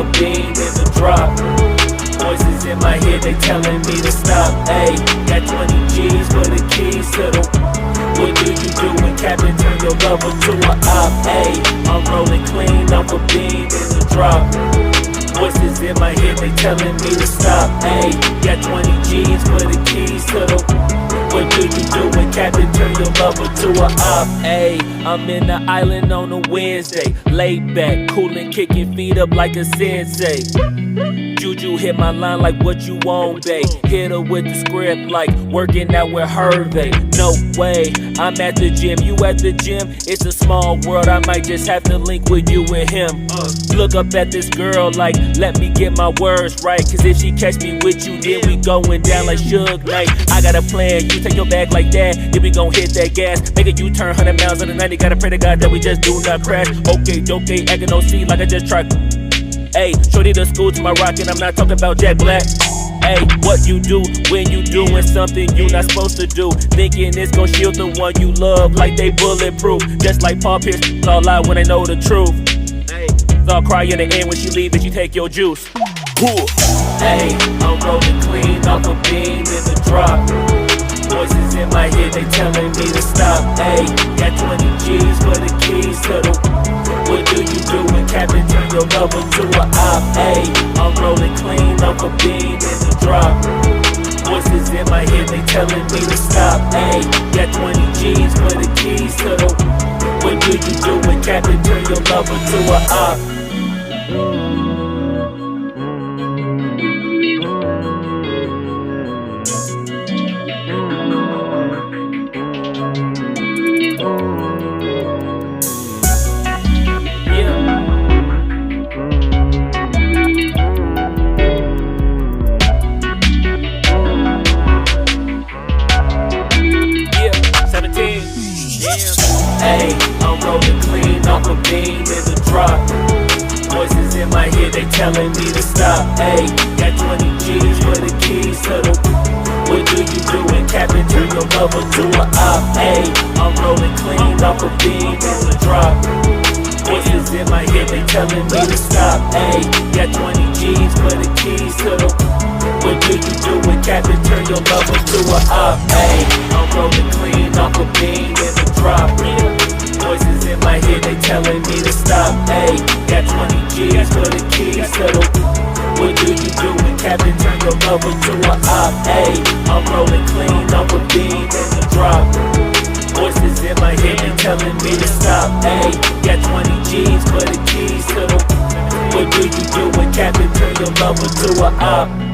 a bean in the drop. Voices in my head, they telling me to stop. Ayy, got 20 G's for the keys to the. What do you do when Captain turn your lover to a op? Ayy, I'm rolling clean off a bean in the drop. Voices in my head, they telling me to stop. Ayy, got 20 G's for the keys to the. What do you do when Captain turn your lover to a op? Ayy, I'm in the island on a Wednesday, laid back, coolin', kicking feet up like a sensei. Juju hit my line like what you want, babe. Hit her with the script like working out with Hervey. No way, I'm at the gym, you at the gym. It's a small world, I might just have to link with you and him. Look up at this girl like, let me get my words right. Cause if she catch me with you, then we going down like Suge Knight. I got a plan, you take your bag like that, then we gon' hit that gas. Make a U-turn 100 miles on the 90, gotta pray to God that we just do not crash. Okay, acting no C like I just tried. Ayy, shorty the school to my rocket, I'm not talking about Jack Black. Ayy, what you do when you doing something you not supposed to do? Thinking it's gon' shield the one you love like they bulletproof. Just like Paul Pierce, it's all lie when they know the truth. Ayy, so I'll cry in the end when she leave and she take your juice. Ayy, I'm rolling clean off a bean in the drop. Voices in my head, they telling me to stop. Ayy, got 20 G's for the keys to the. What do you do when Captain turn your lover to a op? Ayy, I'm rolling clean off a bean in the drop. Voices in my head, they telling me to stop. Ayy, got 20 G's for the keys to the. What do you do when Captain turn your lover to a op? Ayy, I'm rolling clean off a bean in the drop. Voices in my head, they telling me to stop. Ayy, got 20 G's for the keys to the. What do you do when Captain turn your lover to a op? Ayy, I'm rolling clean off a bean in the drop. Voices in my head, they telling me to stop. Ayy, got 20 G's for the keys to the. What do you do when Captain turn your lover to a op? Ayy, I'm rolling clean off a bean in the drop. Voices in my head, they telling me to stop. Ayy, got 20 G's for the keys to the. What do you do when Captain turn your lover to a op? Ayy, I'm rolling clean off a bean in the drop. Voices in my head, they telling me to stop. Ayy, got 20 G's for the keys to the. What do you do when Captain turn your lover to a op?